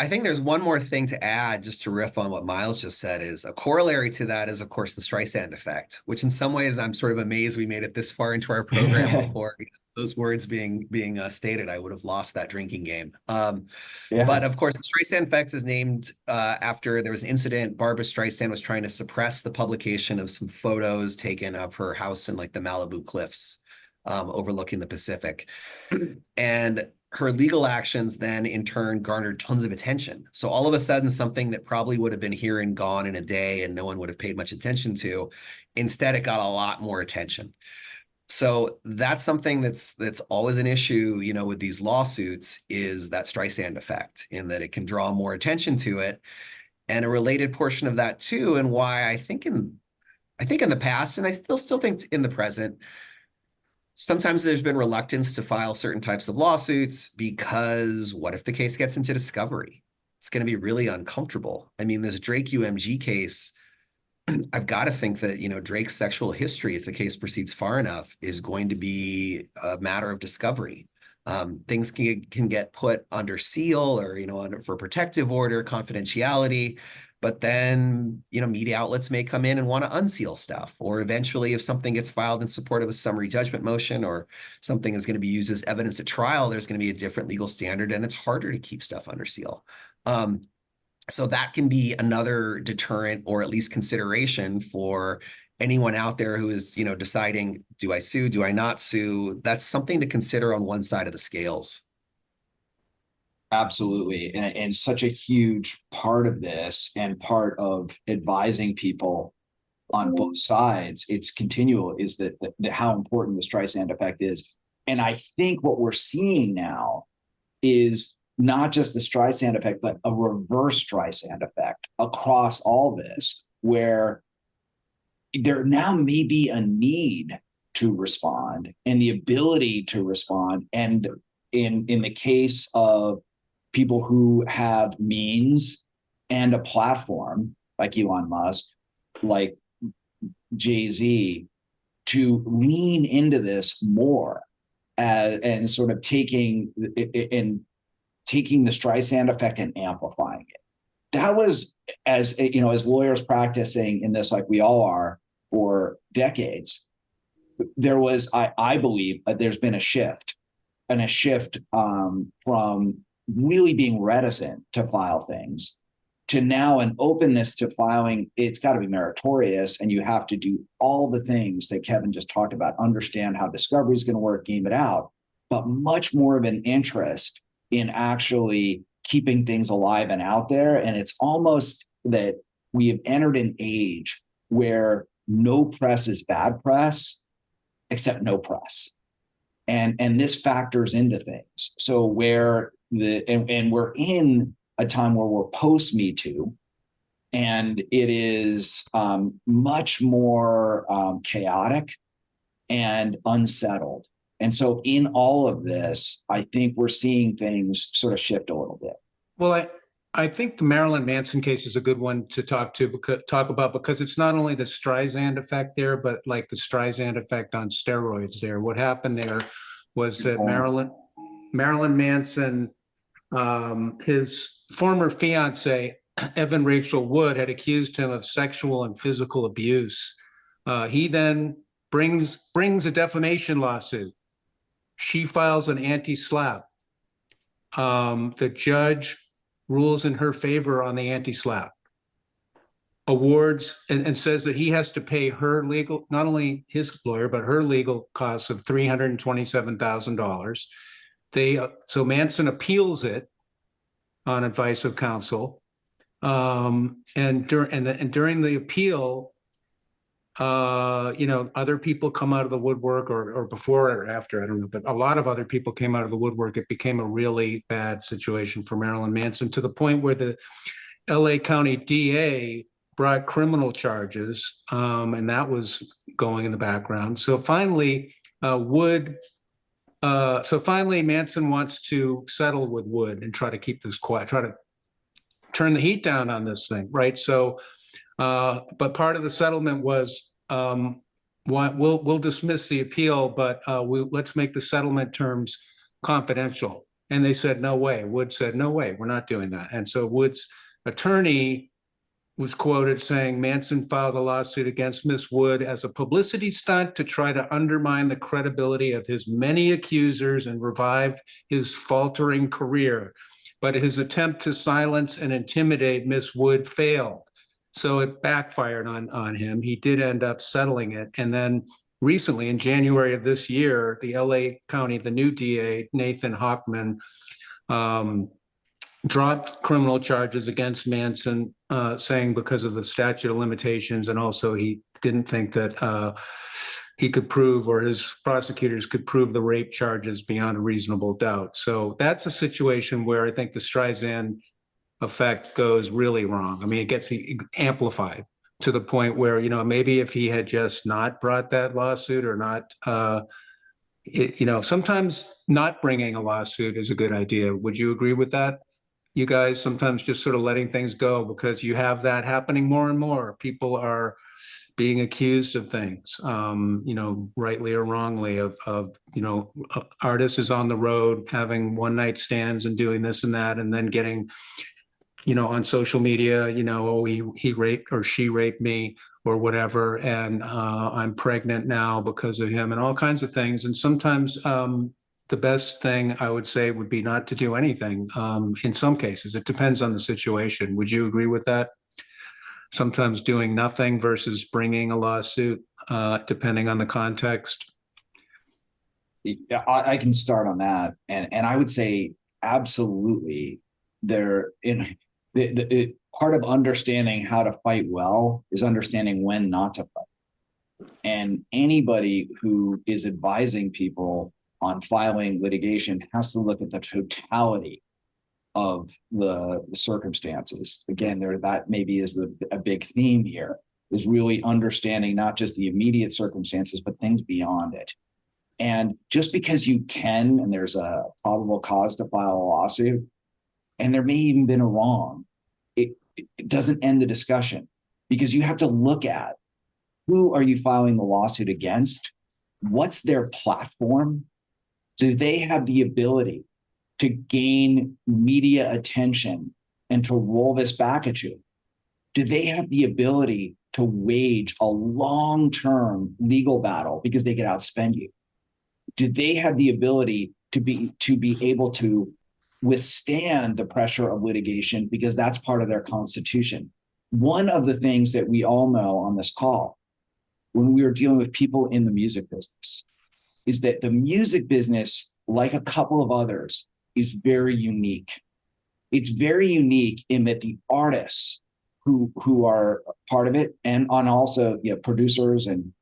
Speaker 2: I think there's one more thing to add, just to riff on what Miles just said. Is a corollary to that is, of course, the Streisand effect, which in some ways I'm sort of amazed we made it this far into our program before those words being stated. I would have lost that drinking game. But of course, the Streisand effect is named after there was an incident. Barbra Streisand was trying to suppress the publication of some photos taken of her house in the Malibu cliffs overlooking the Pacific. And her legal actions then in turn garnered tons of attention. So all of a sudden, something that probably would have been here and gone in a day and no one would have paid much attention to, instead it got a lot more attention. So that's something that's always an issue, with these lawsuits, is that Streisand effect, in that it can draw more attention to it. And a related portion of that too, and why I think in the past, and I still think in the present, sometimes there's been reluctance to file certain types of lawsuits because what if the case gets into discovery? It's going to be really uncomfortable. I mean, this Drake UMG case, I've got to think that, Drake's sexual history, if the case proceeds far enough, is going to be a matter of discovery. Things can get put under seal or, for protective order, confidentiality. But then, media outlets may come in and want to unseal stuff. Or eventually, if something gets filed in support of a summary judgment motion, or something is going to be used as evidence at trial, there's going to be a different legal standard, and it's harder to keep stuff under seal. So that can be another deterrent, or at least consideration, for anyone out there who is, deciding, do I sue? Do I not sue? That's something to consider on one side of the scales.
Speaker 3: Absolutely. And such a huge part of this, and part of advising people on both sides, it's continual, is that how important the Streisand effect is. And I think what we're seeing now is not just the Streisand effect, but a reverse Streisand effect across all this, where there now may be a need to respond and the ability to respond. And in the case of people who have means and a platform, like Elon Musk, like Jay-Z, to lean into this more, and sort of taking the Streisand effect and amplifying it. That was, as lawyers practicing in this, like we all are, for decades, there was, I believe, there's been a shift from really being reticent to file things to now an openness to filing. It's got to be meritorious, and you have to do all the things that Kevin just talked about, understand how discovery is going to work, game it out, but much more of an interest in actually keeping things alive and out there. And it's almost that we have entered an age where no press is bad press, except no press. And this factors into things. So where and we're in a time where we're post Me Too, and it is much more chaotic and unsettled. And so in all of this, I think we're seeing things sort of shift a little bit.
Speaker 1: Well, I think the Marilyn Manson case is a good one to talk about, because it's not only the Streisand effect there, but like the Streisand effect on steroids there. What happened there was that Marilyn Manson, his former fiance, Evan Rachel Wood, had accused him of sexual and physical abuse. He then brings a defamation lawsuit. She files an anti-SLAPP. The judge rules in her favor on the anti-SLAPP, awards and says that he has to pay her legal, not only his lawyer, but her legal costs of $327,000. So Manson appeals it on advice of counsel. And during the appeal, other people come out of the woodwork, or before or after, I don't know, but a lot of other people came out of the woodwork. It became a really bad situation for Marilyn Manson, to the point where the LA County DA brought criminal charges, and that was going in the background. So finally, Manson wants to settle with Wood and try to keep this quiet, try to turn the heat down on this thing, right? So, but part of the settlement was, we'll dismiss the appeal, but let's make the settlement terms confidential. And they said, no way. Wood said, no way, we're not doing that. And so Wood's attorney was quoted saying, Manson filed a lawsuit against Miss Wood as a publicity stunt to try to undermine the credibility of his many accusers and revive his faltering career. But his attempt to silence and intimidate Miss Wood failed. So it backfired on him. He did end up settling it. And then recently, in January of this year, the LA County, the new DA, Nathan Hochman, dropped criminal charges against Manson, saying because of the statute of limitations, and also he didn't think that he could prove, or his prosecutors could prove, the rape charges beyond a reasonable doubt. So that's a situation where I think the Streisand effect goes really wrong. I mean, it gets amplified to the point where, maybe if he had just not brought that lawsuit, or not, sometimes not bringing a lawsuit is a good idea. Would you agree with that? You guys, sometimes just sort of letting things go, because you have that happening more and more. People are being accused of things, rightly or wrongly, of artist is on the road having one night stands and doing this and that, and then getting, on social media, oh, he raped or she raped me or whatever, and I'm pregnant now because of him, and all kinds of things. And sometimes the best thing I would say would be not to do anything. In some cases, it depends on the situation. Would you agree with that? Sometimes doing nothing versus bringing a lawsuit, depending on the context.
Speaker 3: I can start on that, and I would say absolutely. Part of understanding how to fight well is understanding when not to fight. And anybody who is advising people on filing litigation has to look at the totality of the circumstances. Again, that maybe is a big theme here, is really understanding not just the immediate circumstances, but things beyond it. And just because you can, and there's a probable cause to file a lawsuit, and there may even been a wrong, it doesn't end the discussion, because you have to look at who are you filing the lawsuit against? What's their platform? Do they have the ability to gain media attention and to roll this back at you? Do they have the ability to wage a long-term legal battle because they could outspend you? Do they have the ability to be able to withstand the pressure of litigation because that's part of their constitution? One of the things that we all know on this call, when we are dealing with people in the music business, is that the music business, like a couple of others, is very unique. It's very unique in that the artists who are part of it, and also producers and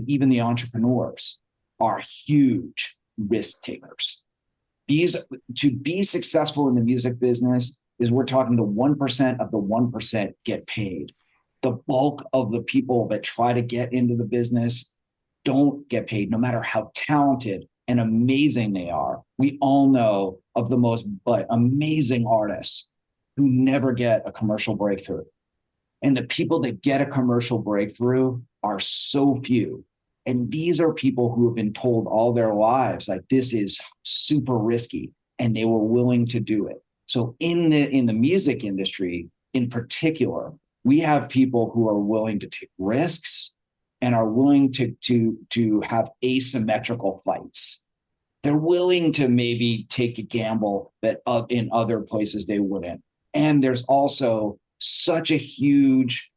Speaker 3: even the entrepreneurs, are huge risk takers. To be successful in the music business is we're talking to 1% of the 1% get paid. The bulk of the people that try to get into the business don't get paid, no matter how talented and amazing they are. We all know of the most amazing artists who never get a commercial breakthrough. And the people that get a commercial breakthrough are so few. And these are people who have been told all their lives, like, this is super risky, and they were willing to do it. So in the music industry in particular, we have people who are willing to take risks and are willing to have asymmetrical fights. They're willing to maybe take a gamble that in other places they wouldn't. And there's also such a huge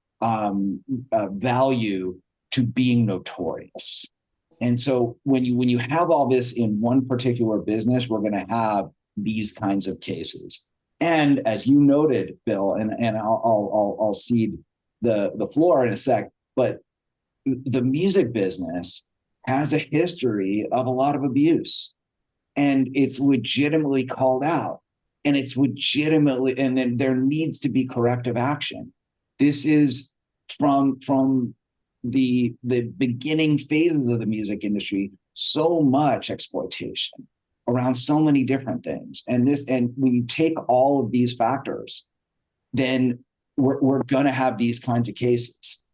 Speaker 3: value to being notorious. And so when you have all this in one particular business, we're going to have these kinds of cases. And as you noted, Bill, and I'll cede the floor in a sec, but the music business has a history of a lot of abuse, and it's legitimately called out, and it's legitimately, and then there needs to be corrective action. This is from the beginning phases of the music industry, so much exploitation around so many different things. And when you take all of these factors, then we're going to have these kinds of cases.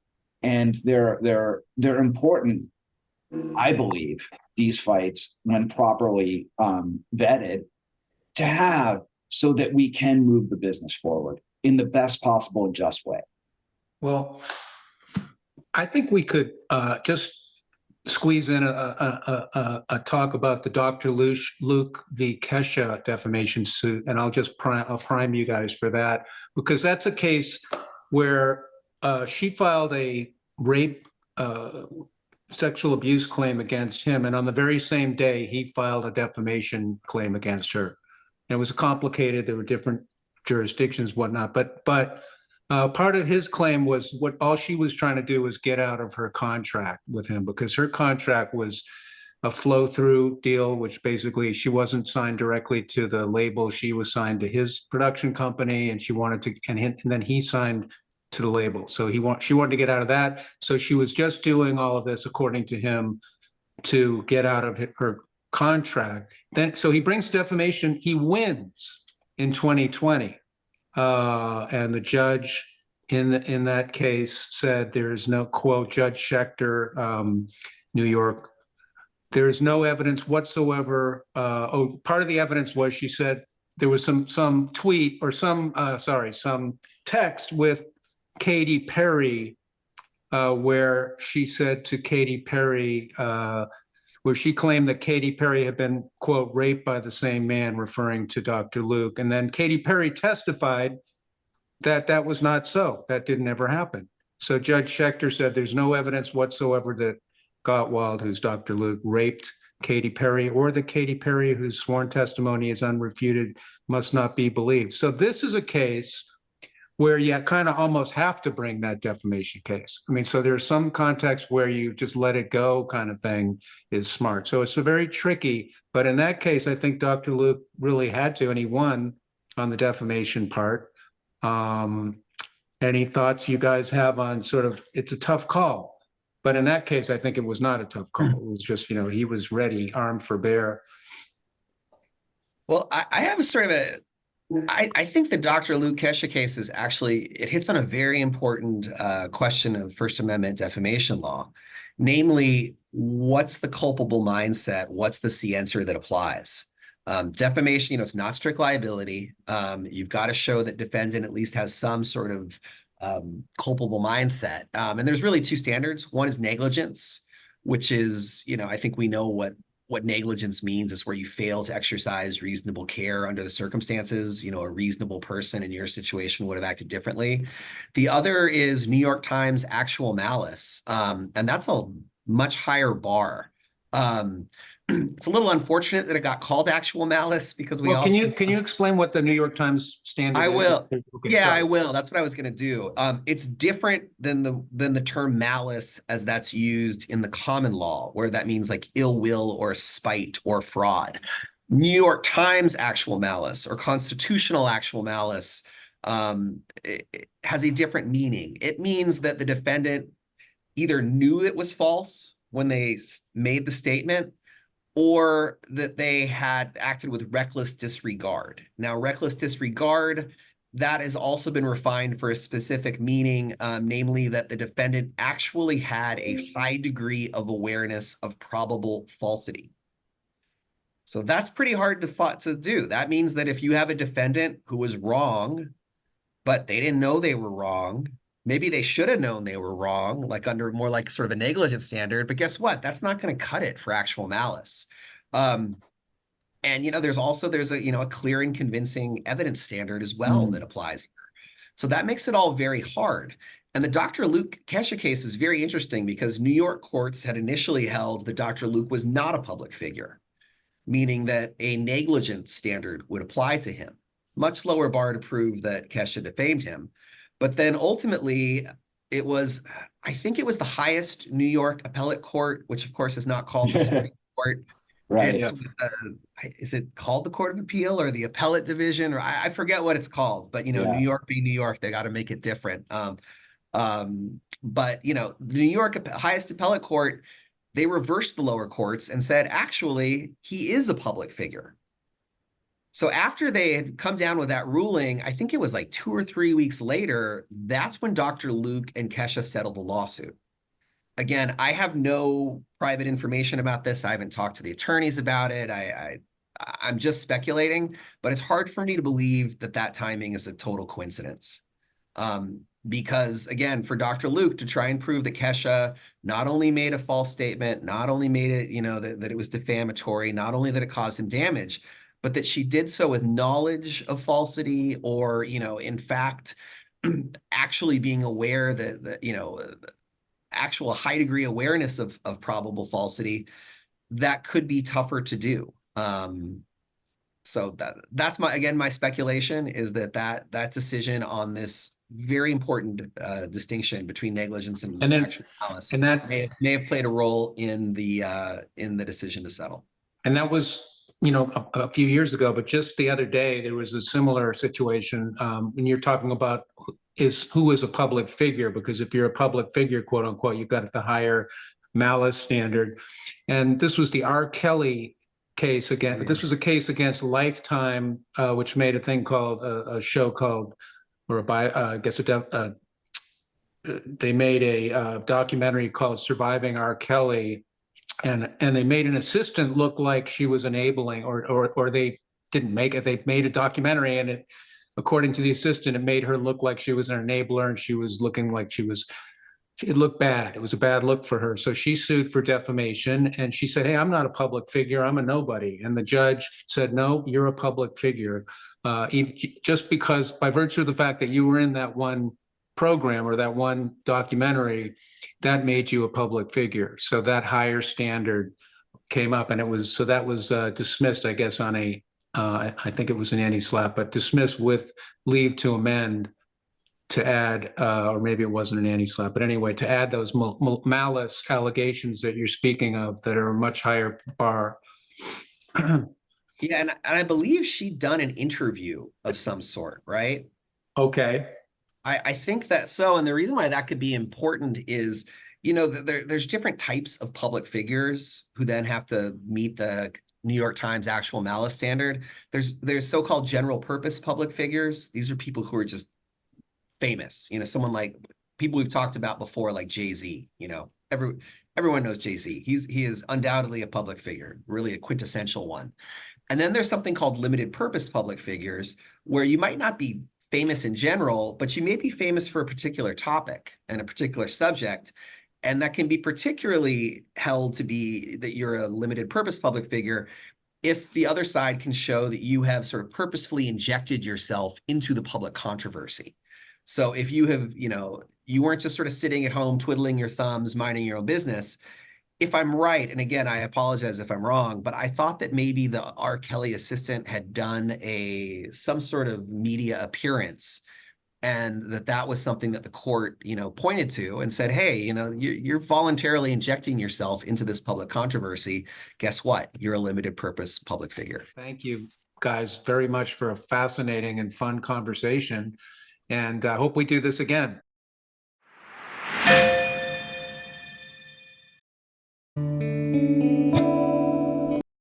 Speaker 3: And they're important, I believe, these fights, when properly vetted, to have, so that we can move the business forward in the best possible and just way.
Speaker 1: Well, I think we could just squeeze in a talk about the Dr. Luke v. Kesha defamation suit, and I'll prime you guys for that, because that's a case where she filed a rape, sexual abuse claim against him, and on the very same day he filed a defamation claim against her. And it was complicated. There were different jurisdictions, whatnot, but part of his claim was all she was trying to do was get out of her contract with him, because her contract was a flow-through deal, which basically she wasn't signed directly to the label. She was signed to his production company, and she wanted to, and then he signed to the label. So she wanted to get out of that. So she was just doing all of this, according to him, to get out of her contract. So he brings defamation. He wins in 2020. And the judge in that case said there is no, quote, Judge Schechter, New York, there is no evidence whatsoever. Part of the evidence was, she said, there was some tweet or some text with Katy Perry, where she said to Katy Perry, where she claimed that Katy Perry had been, quote, raped by the same man, referring to Dr. Luke. And then Katy Perry testified that that was not so. That didn't ever happen. So Judge Schechter said there's no evidence whatsoever that Gottwald, who's Dr. Luke, raped Katy Perry, or that Katy Perry, whose sworn testimony is unrefuted, must not be believed. So this is a case where you kind of almost have to bring that defamation case. I mean, so there's some context where you just let it go kind of thing is smart. So it's a very tricky, but in that case, I think Dr. Luke really had to, and he won on the defamation part. Any thoughts you guys have on sort of, it's a tough call, but in that case, I think it was not a tough call. It was just, he was ready, armed for bear.
Speaker 2: Well, I have a sort of I think the Dr. Luke Kesha case is actually, it hits on a very important question of First Amendment defamation law, namely, what's the culpable mindset? What's the scienter that applies? Defamation, it's not strict liability. You've got to show that defendant at least has some sort of culpable mindset. And there's really two standards. One is negligence, which is, I think we know what negligence means. Is where you fail to exercise reasonable care under the circumstances. A reasonable person in your situation would have acted differently. The other is New York Times actual malice. And that's a much higher bar. It's a little unfortunate that it got called actual malice because we
Speaker 1: can you explain what the New York Times standard is?
Speaker 2: I will.
Speaker 1: Okay,
Speaker 2: Yeah,
Speaker 1: sorry.
Speaker 2: I will. That's what I was going to do. It's different than the term malice as that's used in the common law, where that means like ill will or spite or fraud. New York Times actual malice or constitutional actual malice it has a different meaning. It means that the defendant either knew it was false when they made the statement, or that they had acted with reckless disregard. Now, reckless disregard, that has also been refined for a specific meaning, namely that the defendant actually had a high degree of awareness of probable falsity. So that's pretty hard to do. That means that if you have a defendant who was wrong, but they didn't know they were wrong, maybe they should have known they were wrong, like under more like sort of a negligence standard, but guess what? That's not going to cut it for actual malice. And, there's a clear and convincing evidence standard as well that applies here. So that makes it all very hard. And the Dr. Luke Kesha case is very interesting because New York courts had initially held that Dr. Luke was not a public figure, meaning that a negligence standard would apply to him. Much lower bar to prove that Kesha defamed him. But then ultimately, I think it was the highest New York appellate court, which of course is not called the Supreme Court.
Speaker 3: Right.
Speaker 2: Is it called the Court of Appeal or the Appellate Division? Or I forget what it's called, but New York being New York, they got to make it different. But the New York highest appellate court, they reversed the lower courts and said, actually, he is a public figure. So after they had come down with that ruling, I think it was like 2 or 3 weeks later, that's when Dr. Luke and Kesha settled the lawsuit. Again, I have no private information about this. I haven't talked to the attorneys about it. I'm just speculating, but it's hard for me to believe that timing is a total coincidence. Because again, for Dr. Luke to try and prove that Kesha not only made a false statement, not only made it, that it was defamatory, not only that it caused him damage, but that she did so with knowledge of falsity or, in fact, actually being aware that actual high degree awareness of probable falsity, that could be tougher to do. So that's my speculation is that decision on this very important distinction between negligence and actual malice, and that may have played a role in the decision to settle.
Speaker 1: And that was a few years ago, but just the other day there was a similar situation. When you're talking about who is a public figure, because if you're a public figure, quote unquote, you've got the higher malice standard. And this was the R. Kelly case again. This was a case against Lifetime, which made a thing called a show called, they made a documentary called Surviving R. Kelly. And they made an assistant look like she was enabling, or they didn't make it. They made a documentary, and it, according to the assistant, it made her look like she was an enabler, and she was looking like it looked bad. It was a bad look for her. So she sued for defamation, and she said, hey, I'm not a public figure. I'm a nobody. And the judge said, no, you're a public figure. Just because, by virtue of the fact that you were in that one program or that one documentary, that made you a public figure. So that higher standard came up, and that was dismissed, I guess, on I think it was an anti-SLAPP, but dismissed with leave to amend to add, or maybe it wasn't an anti-SLAPP, but anyway, to add those malice allegations that you're speaking of that are a much higher bar.
Speaker 2: Yeah, and I believe she'd done an interview of some sort, right?
Speaker 1: Okay.
Speaker 2: I think that so, and the reason why that could be important is, there's different types of public figures who then have to meet the New York Times actual malice standard. There's so-called general purpose public figures. These are people who are just famous, someone like people we've talked about before, like Jay-Z. Everyone knows Jay-Z. He is undoubtedly a public figure, really a quintessential one. And then there's something called limited purpose public figures, where you might not be famous in general, but you may be famous for a particular topic and a particular subject. And that can be particularly held to be that you're a limited purpose public figure if the other side can show that you have sort of purposefully injected yourself into the public controversy. So if you have, you weren't just sort of sitting at home twiddling your thumbs, minding your own business. If I'm right, and again, I apologize if I'm wrong, but I thought that maybe the R. Kelly assistant had done some sort of media appearance, and that was something that the court, pointed to and said, hey, you're voluntarily injecting yourself into this public controversy. Guess what? You're a limited purpose public figure.
Speaker 1: Thank you guys very much for a fascinating and fun conversation. And I hope we do this again.